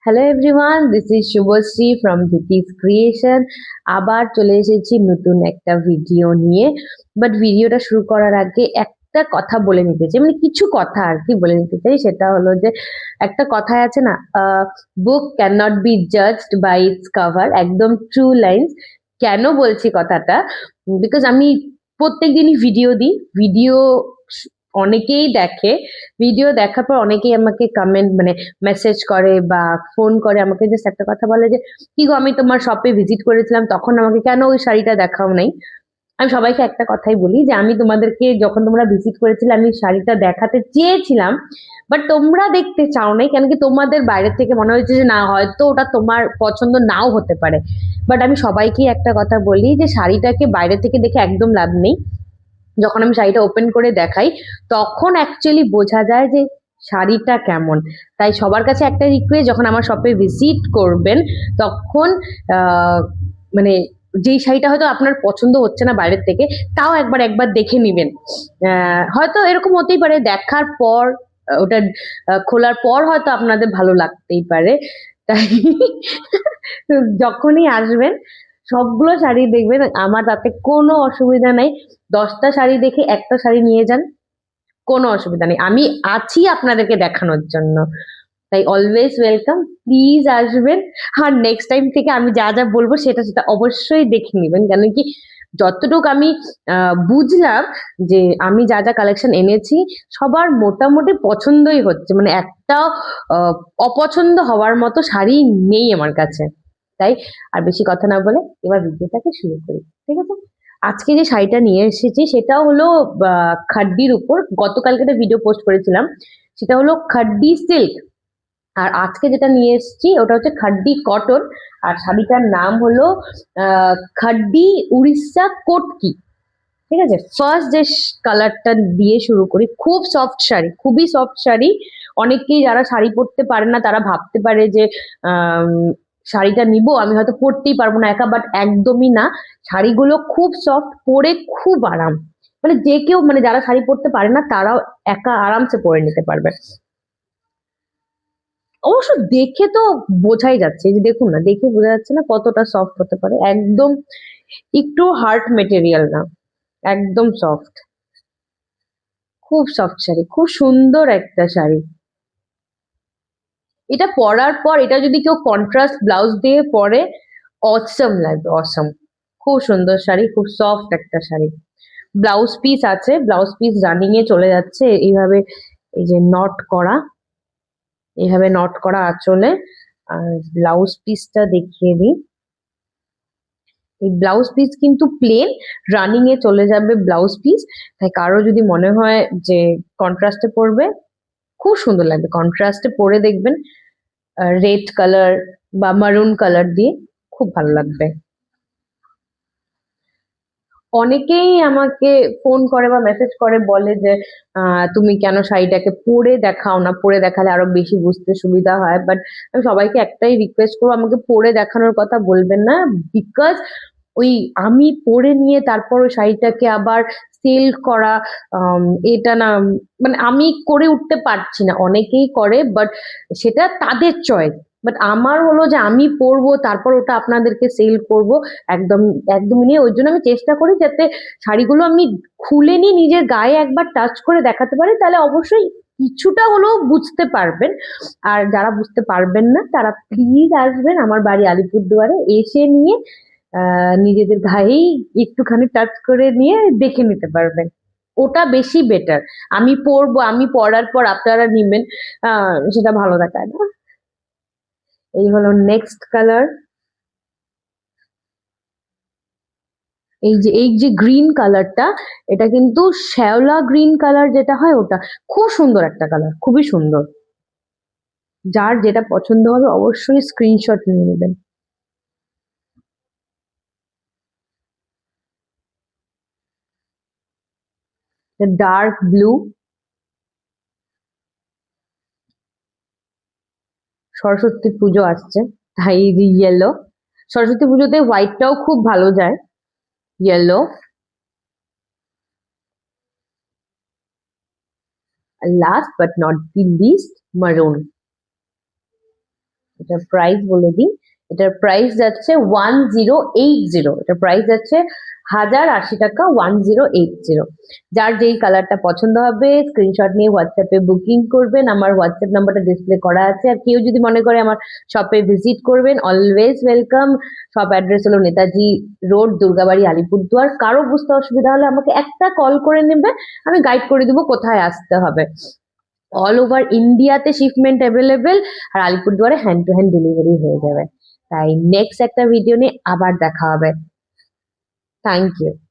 Hello everyone, this is Subhashree from Diti's creation. আবার চলে এসেছি নতুন একটা ভিডিও নিয়ে। বাট ভিডিওটা শুরু করার আগে একটা কথা বলে নিতে চাই, মানে কিছু কথা আর কি বলে নিতে চাই। সেটা হলো যে একটা কথায় আছে না, book can not be judged by its cover. একদম ট্রু লাইন্স। কেন বলছি কথাটা? বিকজ আমি প্রত্যেক দিনই ভিডিও দিই। ভিডিও অনেকেই দেখে। ভিডিও দেখার পর অনেকেই আমাকে কমেন্ট মানে মেসেজ করে বা ফোন করে, আমাকে জাস্ট একটা কথা বলে যে কি গো, আমি তোমার শপে ভিজিট করেছিলাম, তখন আমাকে কেন ওই শাড়িটা দেখাও নাই? আমি সবাইকে একটা কথাই বলি যে আমি তোমাদেরকে যখন তোমরা ভিজিট করেছিলে আমি শাড়িটা দেখাতে চেয়েছিলাম, বাট তোমরা দেখতে চাও নাই। কেন কি তোমাদের বাইরের থেকে মনে হয়েছে যে না, হয়তো ওটা তোমার পছন্দ নাও হতে পারে। বাট আমি সবাইকে একটা কথা বলি যে শাড়িটাকে বাইরে থেকে দেখে একদম লাভ নেই। যখন আমি শাড়িটা ওপেন করে দেখাই তখন অ্যাকচুয়ালি বোঝা যায় যে শাড়িটা কেমন। তাই সবার কাছে একটা রিকোয়েস্ট, যখন আমার শপে ভিজিট করবেন তখন আহ, মানে যেই শাড়িটা হয়তো আপনার পছন্দ হচ্ছে না বাইরের থেকে, তাও একবার একবার দেখে নিবেন। হয়তো এরকম হতেই পারে দেখার পর ওটা খোলার পর হয়তো আপনাদের ভালো লাগতেই পারে। তাই যখনই আসবেন সবগুলো শাড়ি দেখবেন, আমার তাতে কোনো অসুবিধা নাই। 10টা শাড়ি দেখে একটা শাড়ি নিয়ে যান, কোনো অসুবিধা নেই। আমি আছি আপনাদেরকে দেখানোর জন্য। তাই অলওয়েজ ওয়েলকাম, প্লিজ আসবেন। আর নেক্সট টাইম থেকে আমি যা যা বলবো সেটা সেটা অবশ্যই দেখে নেবেন। কেন কি যতটুকু আমি বুঝলাম যে আমি যা যা কালেকশন এনেছি সবার মোটামুটি পছন্দই হচ্ছে, মানে একটাও আহ, অপছন্দ হওয়ার মতো শাড়ি নেই আমার কাছে। তাই আর বেশি কথা না বলে এবার ভিডিওটাকে শুরু করি, ঠিক আছে? আজকে যে শাড়িটা নিয়ে এসেছি সেটা হলো খাড্ডির উপর। গতকালকে একটা ভিডিও পোস্ট করেছিলাম, সেটা হলো খাড্ডি সিল্ক। আর আজকে যেটা নিয়ে এসেছি ওটা হচ্ছে খাড্ডি কটন। আর শাড়িটার নাম হলো খাড্ডি উড়িষ্যা কোটকি। ঠিক আছে, ফার্স্ট যে কালারটা দিয়ে শুরু করি। খুব সফট শাড়ি, খুবই সফট শাড়ি। অনেকেই যারা শাড়ি পরতে পারে না তারা ভাবতে পারে যে আম, শাড়িটা নিব, আমি হয়তো পরতেই পারবো না একা, বাট একদমই না। শাড়িগুলো খুব সফট, পরে খুব আরাম। মানে যে কেউ, মানে যারা শাড়ি পরতে পারে না তারাও একা আরামসে পরে নিতে পারবে। অবশ্য দেখে তো বোঝাই যাচ্ছে, এই যে দেখুন না, দেখে বোঝা যাচ্ছে না কতটা সফট হতে পারে। একদম একটু হার্ড মেটেরিয়াল না, একদম সফট। খুব সফট শাড়ি, খুব সুন্দর একটা শাড়ি। এটা পরার পর এটা যদি কেউ কন্ট্রাস্ট ব্লাউজ দিয়ে পরে, অসম লাগবে, অসম। খুব সুন্দর শাড়ি, খুব সফট একটা শাড়ি। ব্লাউজ পিস আছে, ব্লাউজ পিস রানিং এ চলে যাচ্ছে এইভাবে। এই যে নট করা, এইভাবে নট করা আঁচলে। আর ব্লাউজ পিসটা দেখিয়ে দিই। এই ব্লাউজ পিস কিন্তু প্লেন, রানিং এ চলে যাবে ব্লাউজ পিস। তাই কারো যদি মনে হয় যে কন্ট্রাস্টে পরবে, খুব সুন্দর লাগবে। কন্ট্রাস্টে পরে দেখবেন রেড কালার বা মারুন কালার দিয়ে, খুব ভালো লাগবে। অনেকেই আমাকে ফোন করে বা মেসেজ করে, বলে যে তুমি কেন শাড়িটাকে পরে দেখাও না, পরে দেখালে আরো বেশি বুঝতে সুবিধা হয়। বাট আমি সবাইকে একটাই রিকোয়েস্ট করবো, আমাকে পরে দেখানোর কথা বলবেন না। বিকজ ওই আমি পরে নিয়ে তারপর ওই শাড়িটাকে আবার সেল করা, এটা না, মানে আমি করে উঠতে পারছি না। অনেকেই করে, বাট সেটা তাদের চয়েস। বাট আমার হলো যে আমি পরবো তারপর ওটা আপনাদেরকে সেল করব। একদম একদমই নিয়ে ওই জন্য আমি চেষ্টা করি যাতে শাড়িগুলো আমি খুলে নিয়ে নিজের গায়ে একবার টাচ করে দেখাতে পারি, তাহলে অবশ্যই কিছুটা হলেও বুঝতে পারবেন। আর যারা বুঝতে পারবেন না তারা প্লিজ আসবেন আমার বাড়ি আলিপুরদুয়ারে, এসে নিয়ে নিজেদের গায়েই একটুখানি টাচ করে নিয়ে দেখে নিতে পারবেন। ওটা বেশি বেটার। আমি পরবো, আমি পরার পর আপনারা নিবেন, সেটা ভালো দেখায় না। এই হলো নেক্সট কালার। এই যে গ্রিন কালারটা, এটা কিন্তু শ্যাওলা গ্রিন কালার যেটা হয় ওটা। খুব সুন্দর একটা কালার, খুবই সুন্দর। যার যেটা পছন্দ হবে অবশ্যই স্ক্রিনশট নিয়ে নেবেন। Dark blue. সরস্বতী পুজো আসছে, তাই ইয়েলো। সরস্বতী পুজোতে হোয়াইটটাও খুব ভালো যায়। Yellow. Last but not the least, maroon. এটার প্রাইস বলে দিই, এটার প্রাইস যাচ্ছে 1080, এটার প্রাইস যাচ্ছে 1080 টাকা, 1080। যার যেই কালারটা পছন্দ হবে স্ক্রিনশট নিয়ে হোয়াটসঅ্যাপে বুকিং করবেন, আমার হোয়াটসঅ্যাপ নাম্বারটা ডিসপ্লে করা আছে। আর কেউ যদি মনে করে আমার শপে ভিজিট করবেন, অলওয়েজ ওয়েলকাম। শপ অ্যাড্রেস হলো নেতাজি রোড, দুর্গাবাড়ি, আলিপুরদুয়ার। কারো বুঝতে অসুবিধা হলে আমাকে একটা কল করে নেবে, আমি গাইড করে দিব কোথায় আসতে হবে। অল ওভার ইন্ডিয়াতে শিপমেন্ট অ্যাভেলেবেল, আর আলিপুরদুয়ারে হ্যান্ড টু হ্যান্ড ডেলিভারি হয়ে যাবে। তাই নেক্সট একটা ভিডিও নিয়ে আবার দেখা হবে। Thank you.